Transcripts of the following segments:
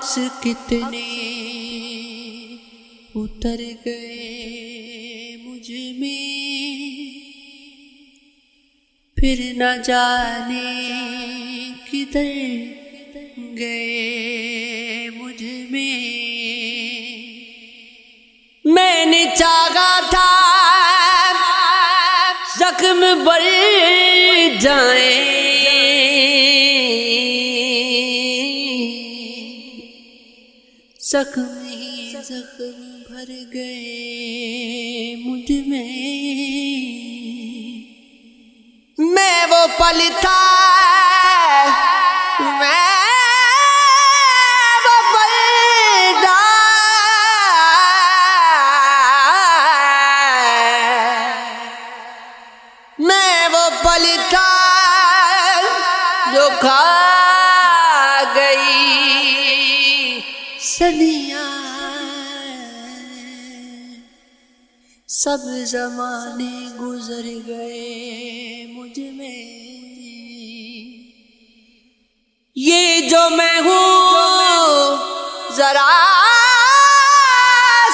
عکس کتنے اتر گئے مجھ میں، پھر نہ جانے کدھر گئے مجھ میں۔ میں نے چاہا تھا زخم بڑھ جائیں، زخم ہی زخم بھر گئے مجھ میں۔ میں وہ پل تھا، میں وہ پل تھا، میں وہ پل تھا جو کھا گئی صدیاں۔ سب زمانے گزر گئے مجھ میں، یہ جو میں ہوں ذرا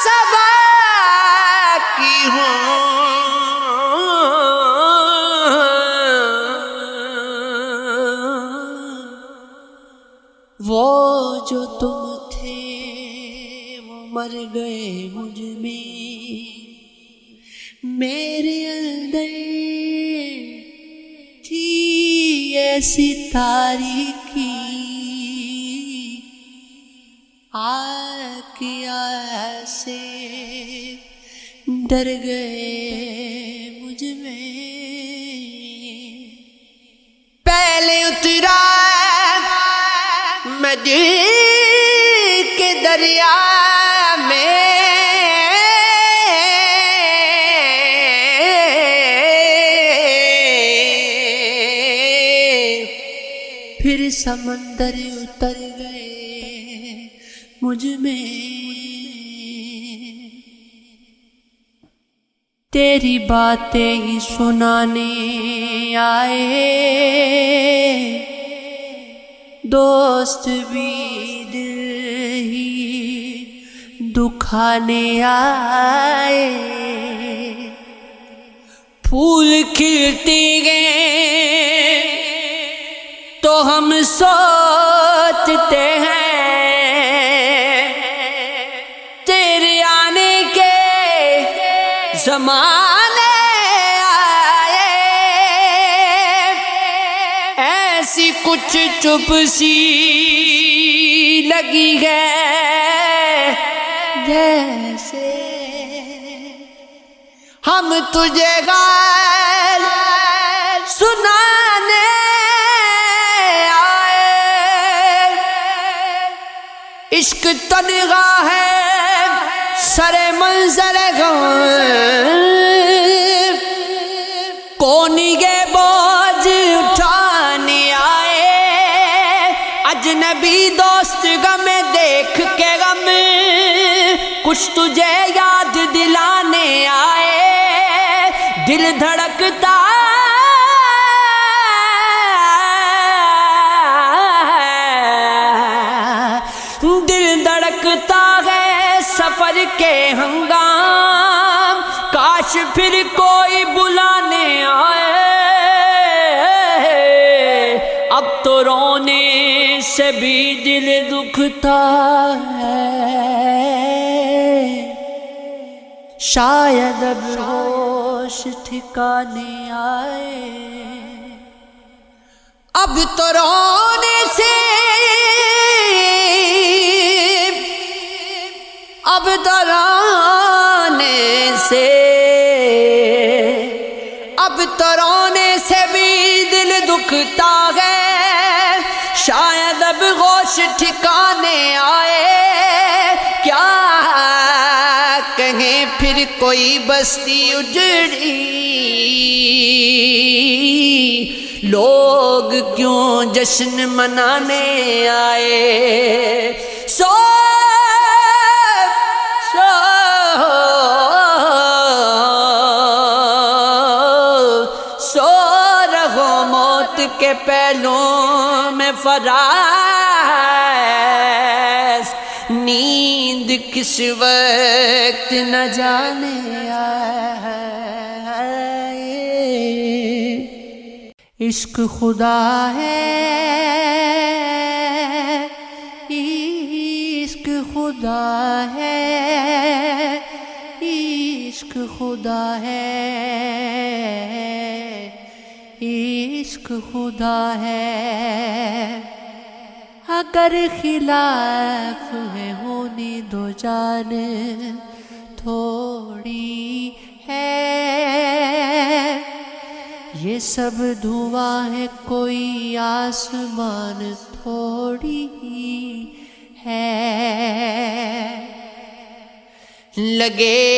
سا باقی ہوں۔ وہ جو تم تھے وہ مر گئے مجھ میں، میرے اندر تھی ایسی تاریکی، آگ کی آہ سے ڈر گئے مجھ میں۔ پہلے اترا میں دل کے دریا میں، پھر سمندر اتر گئے مجھ میں۔ تیری باتیں ہی سنانے آئے دوست بھی دل ہی دکھانے آئے۔ پھول کھلتے گئے تو ہم سوچتے ہیں تیرے آنے کے زمانے آئے، ایسی کچھ چپ سی لگی ہے جیسے ہم تجھے غال سنانے آئے۔ عشق تنہا ہے سر منظر غم، کون یہ بوجھ اٹھانے آئے۔ اجنبی دوست غم دیکھ کے غم کچھ تجھے یاد دلانے آئے۔ دل دھڑکتا دل دھڑکتا ہے سفر کے ہنگام، کاش پھر کوئی بلانے آئے۔ اب تو رونے سے بھی دل دکھتا ہے، شاید اب ہوش ٹھکانے آئے۔ اب تو رونے سے اب تو رونے سے اب تو رونے سے بھی دل دکھتا ہے، شاید اب ہوش ٹھکانے آئے۔ کیا کہیں پھر کوئی بستی اجڑی، لوگ کیوں جشن منانے آئے۔ سو رہو موت کے پہلوں میں فراز نیند کس وقت نہ جانے آئے، عشق خدا ہے، عشق خدا ہے، عشق خدا ہے، عشق خدا ہے۔ اگر خلاف ہے ہونی دو جان تھوڑی ہے، یہ سب دھواں ہے کوئی آسمان تھوڑی ہے۔ لگے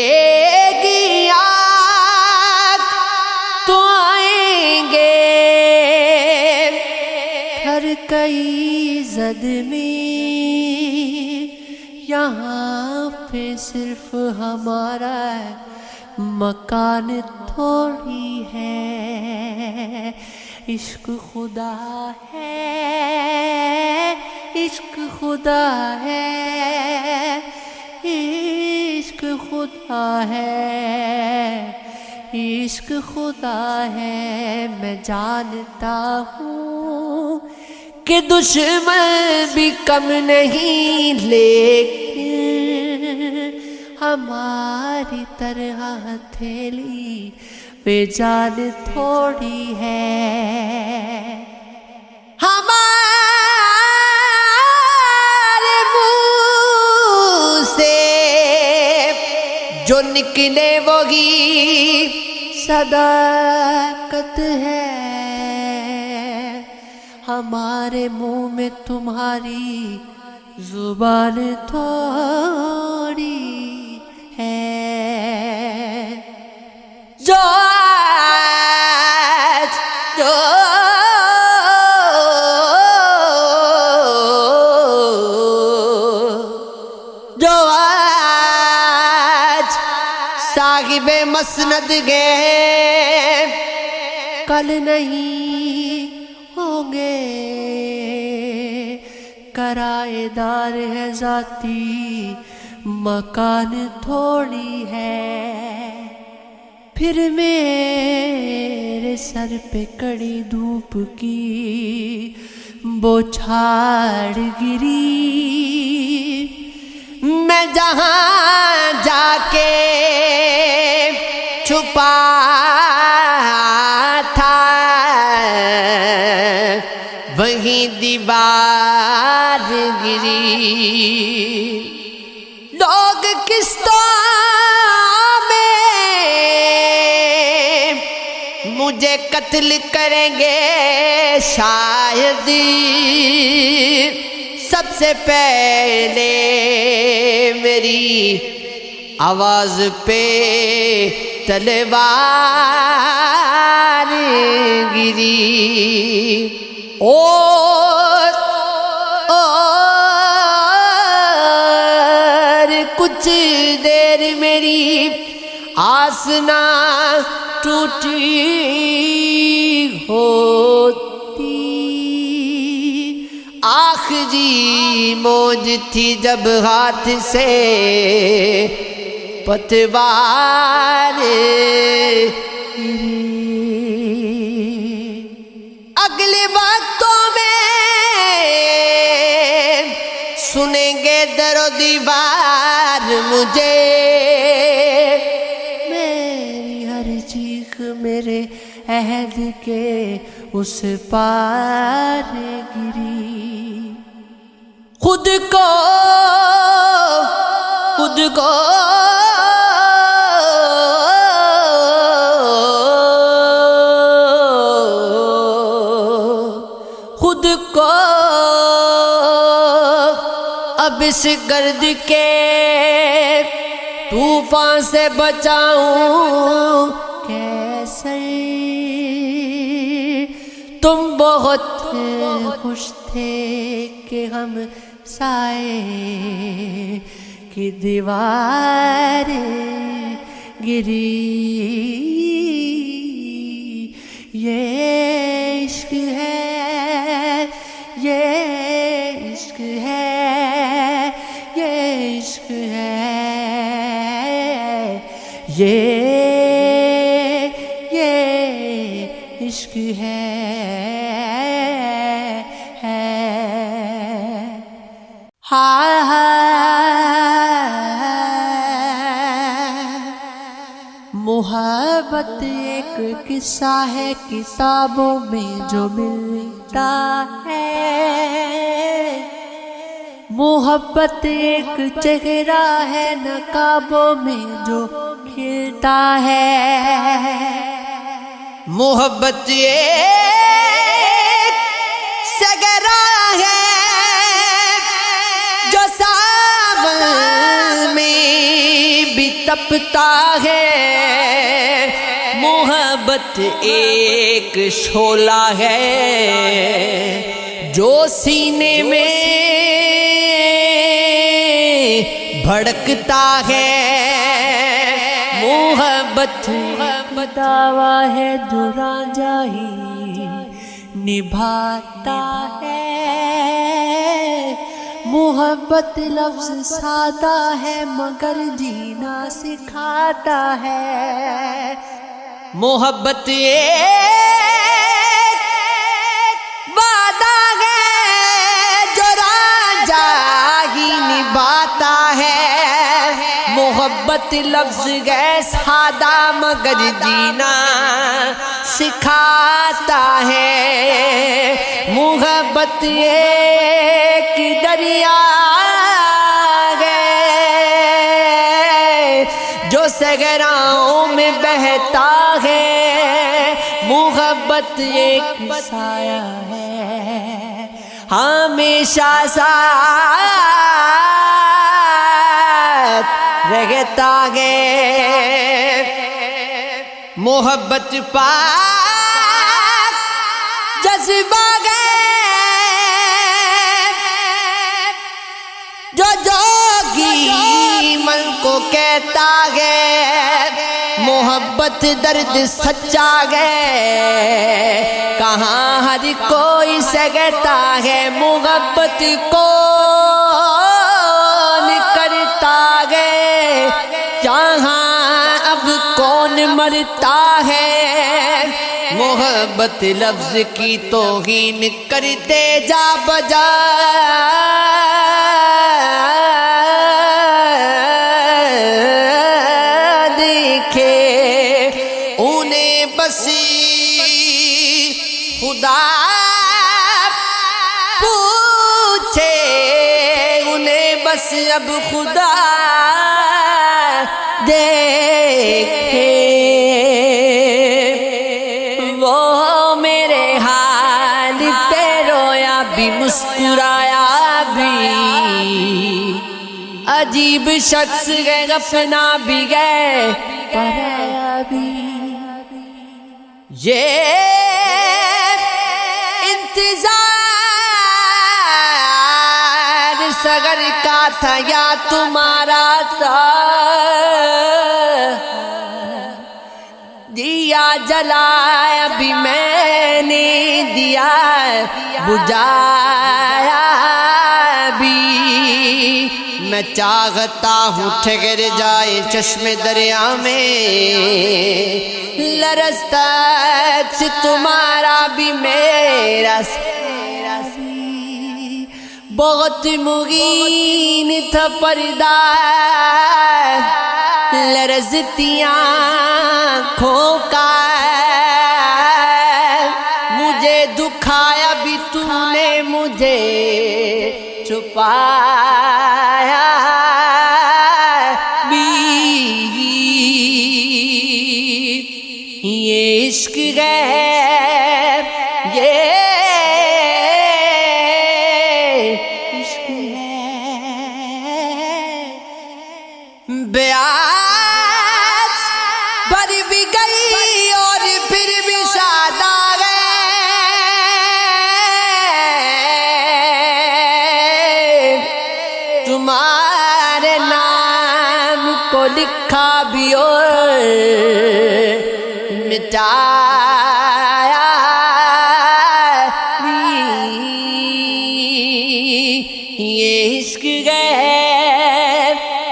گی آگ تو آئیں گے ہر کئی زد میں، یہاں پہ صرف ہمارا مکان تھوڑی ہے۔ عشق خدا ہے، عشق خدا ہے، عشق خدا ہے، عشق خدا ہے۔ میں جانتا ہوں کہ دشمن بھی کم نہیں، لیکن ہماری طرح ہتھیلی پہ جان تھوڑی ہے۔ ہمارے منہ سے جو نکلے وہی صداقت ہے، ہمارے منہ میں تمہاری زبان تھوڑی ہے۔ جو آج صاحب مسند گئے کل نہیں ہوں گے، کرائے دار ہے ذاتی مکان تھوڑی ہے۔ پھر میرے سر پہ کڑی دھوپ کی بوچھاڑ گری، میں جہاں جا کے چھپا تھا وہیں دیوار گری۔ لوگ قسطوں میں مجھے قتل کریں گے، شاید سب سے پہلے میری آواز پہ تلوار گری۔ اور کچھ دیر میری آس نہ ٹوٹی ہوتی، آخری موج تھی جب ہاتھ سے پتوار گری۔ اگلے وقتوں میں سنیں گے در و دیوار مجھے، میری ہر چیخ میرے عہد کے اس پار گری۔ خود کو اب اس گرد کے طوفان سے بچاؤں کیسے؟ تم بہت خوش تھے کہ ہم سائے کی دیوار گری۔ یہ عشق ہے، یہ عشق ہے، یہ یہ عشق ہے محبت ایک قصہ ہے کتابوں میں جو ملتا ہے، محبت ایک چہرہ ہے نقابوں میں جو کھلتا ہے، محبت ایک سگرا ہے جو ساون میں بھی تپتا ہے، محبت ایک شعلہ ہے جو سینے میں بھڑکتا ہے، محبت دعویٰ ہے جو رانجھا ہی نبھاتا ہے، محبت لفظ سادہ ہے مگر جینا سکھاتا ہے، محبت ایک وعدہ ہے جو رانجھا ہی نبھاتا ہے، محبت لفظ ہے سادہ مگر جینا سکھاتا ہے، محبت ایک دریا ہے جو صحراؤں میں بہتا ہے، محبت ایک سایہ ہے ہمیشہ ساتھ رہتا ہے، محبت پاک جذبہ ہے جو جوگی من کو کہتا ہے، محبت درد سچا ہے کہاں ہر کوئی سہتا ہے، محبت کون کرتا ہے جہاں اب کون مرتا ہے، محبت لفظ کی توہین کرتے جا بجا دیکھے انہیں بس خدا پوچھے، انہیں بس اب خدا دیکھے، وہ میرے حال پہ رویا بھی مسکرایا بھی، عجیب شخص ہے غفنا بھی ہے پرایا بھی، یہ انتظار صغر کا تھا یا تمہارا تھا، دیا جلایا بھی میں نے دیا بجھایا بھی، میں چاہتا ہوں ٹھہر جائے چشم دریا میں لرزتا عکس تمہارا بھی میرا بہت مغین تھا پردہ لرزتی آنکھوں کا، مجھے دکھایا بھی تو نے مجھے چھپایا بھی، یہ عشق ہے یہ عشق ہے، بیاس بھر بھی گئی اور پھر بھی سادہ تمہارے نام کو لکھا بھی اور مٹایا بھی، یہ عشق ہے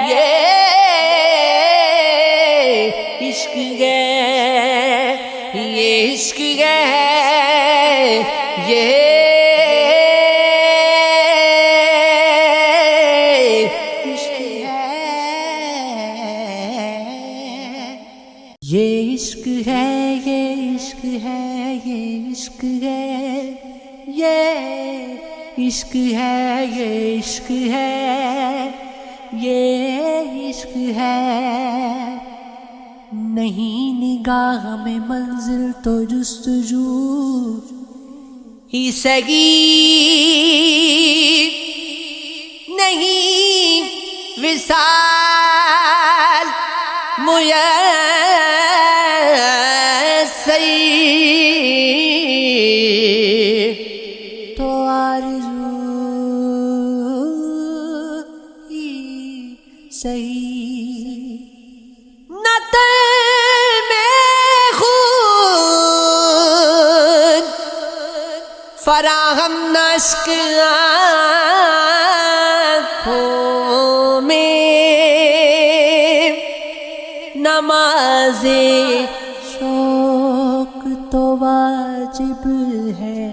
یہ یہ عشق ہے، یہ عشق ہے، یہ عشق ہے، یہ عشق ہے، یہ عشق ہے، یہ عشق ہے۔ نہیں نگاہ میں منزل تو جستجو ہی سگی، نہیں وصال میسر، تو آرزو ہی صحیح۔ نہ تن میں خون فراہم، نہ اشک آنکھوں میں، نماز شوق تو واجب ہے،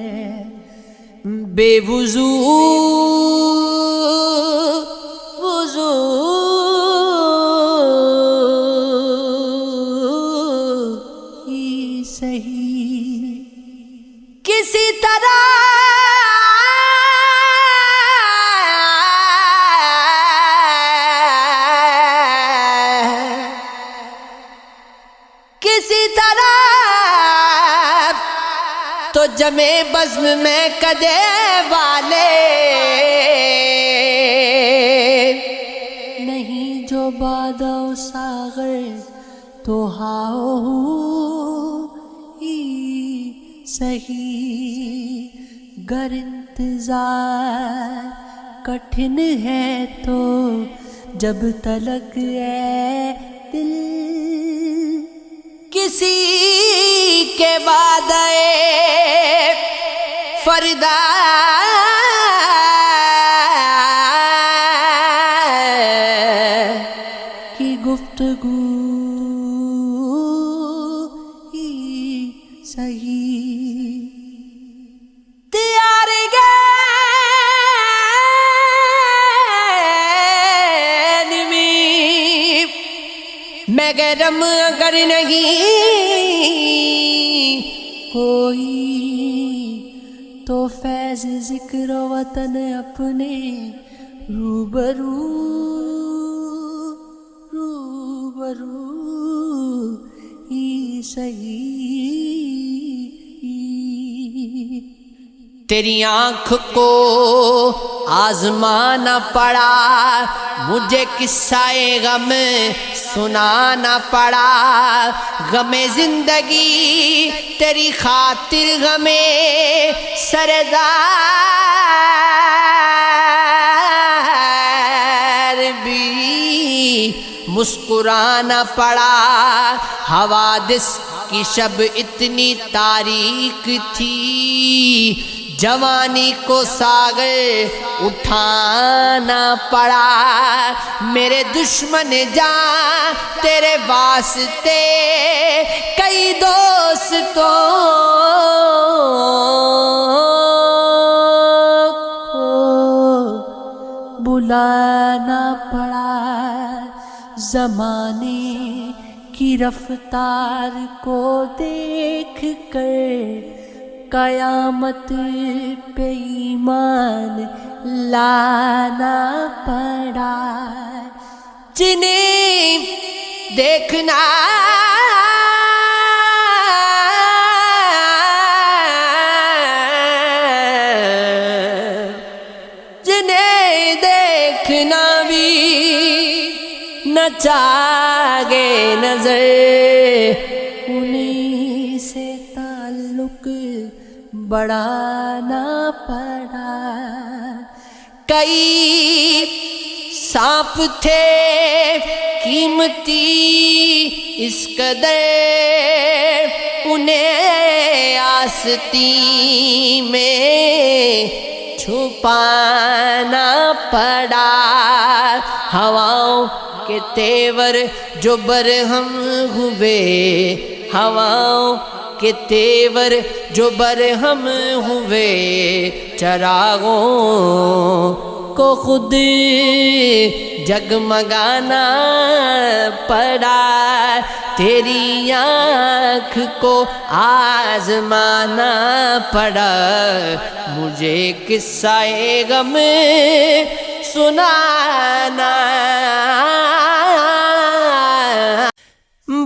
بے وضو وضو ہی صحیح۔ کسی طرح تو جمے بزم میں کدے والے، نہیں جو بادہ و ساغر تو ہاؤ ہی صحیح۔ گر انتظار کٹھن ہے تو جب تلک ہے دل کسی کے وعدے فردا کی گفتگو ہی صحیح۔ تیار میں گرم اگر نہیں کوئی تو فیض ذکر و وطن اپنے روبرو روبرو ہی صحیح۔ تیری آنکھ کو آزمانا پڑا، مجھے قصہ غم سنانا پڑا، غم زندگی تیری خاطر غم سردار بھی مسکرانا پڑا۔ حوادث کی شب اتنی تاریک تھی، جوانی کو ساغر اٹھانا پڑا۔ میرے دشمن جان تیرے واسطے کئی دوستوں کو بلانا پڑا۔ زمانے کی رفتار کو دیکھ کر قیامت پہ ایمان لانا پڑا۔ جنہیں دیکھنا بھی نہ چاہے نظر، انہیں سے تعلق بڑھانا پڑا۔ کئی سانپ تھے قیمتی اس قدر، انہیں آستین میں چھپانا پڑا۔ ہواؤں کے تیور جو برہم ہوئے ہواؤں کے تیور جو برہم ہوئے، چراغوں کو خود جگمگانا پڑا، تیری آنکھ کو آزمانا پڑا، مجھے قصہ غم سنانا۔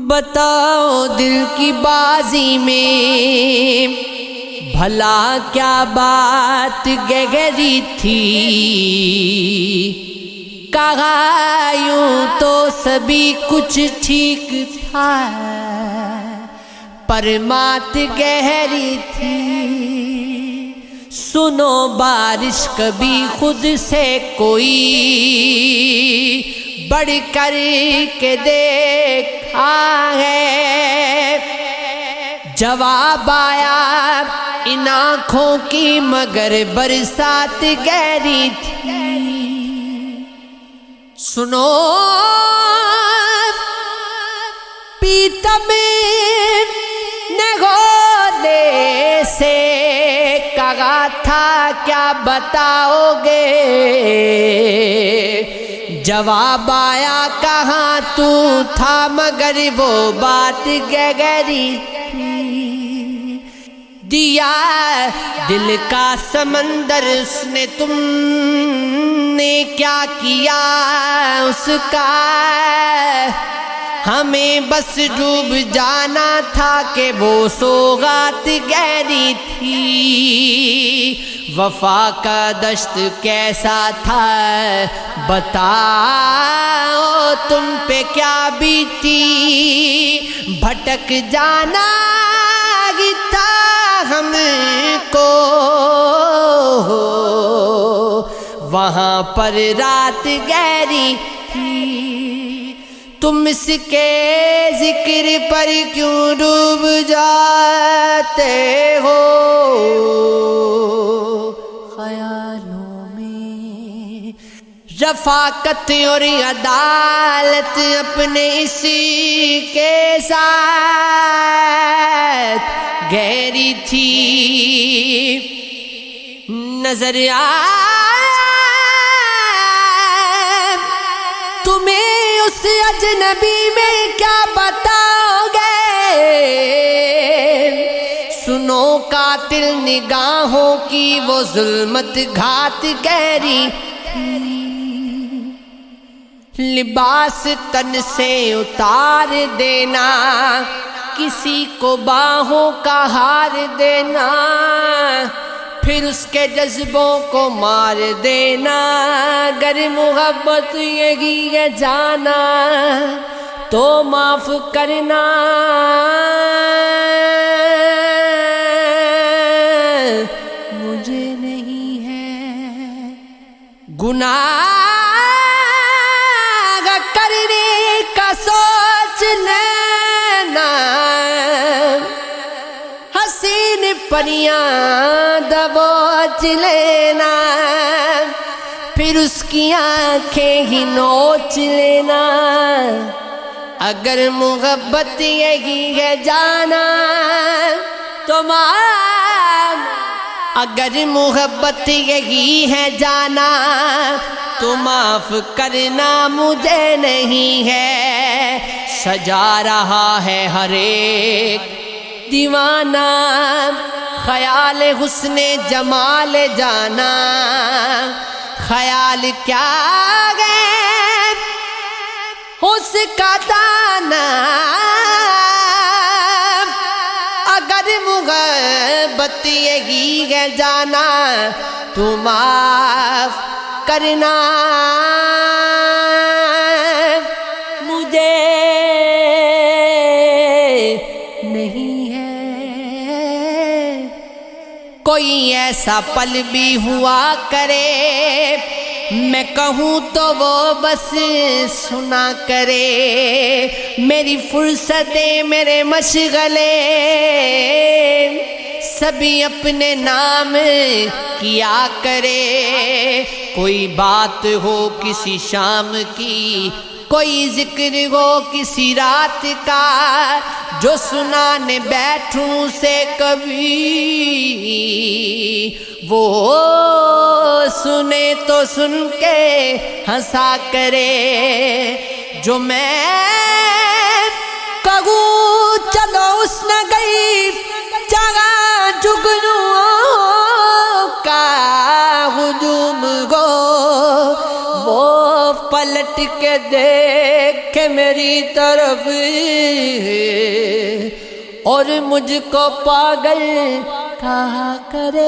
بتاؤ دل کی بازی میں بھلا کیا بات گہری تھی، کہا یوں تو سبھی کچھ ٹھیک تھا، پر بات گہری تھی۔ سنو بارش کبھی خود سے کوئی بڑھ کر کے دیکھا ہے، جواب آیا ان آنکھوں کی مگر برسات گہری تھی۔ سنو پیتم نے گودے سے کہا تھا کیا بتاؤ گے، جواب آیا کہاں تو تھا مگر وہ بات گہری تھی۔ دیا دل کا سمندر اس نے، تم نے کیا کیا اس کا، ہمیں بس ڈوب جانا تھا کہ وہ سوغات گہری تھی۔ وفا کا دشت کیسا تھا بتاؤ، تم پہ کیا بیتی، بھٹک جانا ہی تھا ہم کو، وہاں پر رات گہری تھی۔ تم اس کے ذکر پر کیوں ڈوب جاتے ہو، خیالوں میں رفاقت اور عدالت اپنے اسی کے ساتھ گہری تھی۔ نظر تمہیں اس اجنبی میں کیا بتاؤ گے، سنو قاتل نگاہوں کی وہ ظلمت گھات گہری، لباس تن سے اتار دینا، کسی کو باہوں کا ہار دینا، پھر اس کے جذبوں کو مار دینا، اگر محبت یہی ہے جانا تو معاف کرنا، مجھے نہیں ہے گناہ کرنے کا سوچ لینا، حسین پریاں دبوچ لینا، پھر اس کی آنکھیں ہی نوچ لینا، اگر محبت یہی ہے جانا تو اگر محبت یہی ہے جانا تو معاف کرنا، مجھے نہیں ہے سجا رہا ہے ہر ایک دیوانہ، خیال حسن جمال جانا، خیال کیا گئے اس کا دانا، اگر محبت یہی ہے جانا تو معاف کرنا، مجھے نہیں ہے کوئی ایسا پل بھی ہوا کرے، میں کہوں تو وہ بس سنا کرے، میری فرصتیں میرے مشغلے سبھی اپنے نام کیا کرے، کوئی بات ہو کسی شام کی کوئی ذکر ہو کسی رات کا جو سنانے بیٹھوں سے کبھی، وہ سنے تو سن کے ہنسا کرے، جو میں کہوں چلو اس نہ گئی جگہ جگنوں کا ہجوم گو، وہ پلٹ کے دیکھے میری طرف اور مجھ کو پاگل کہا کرے۔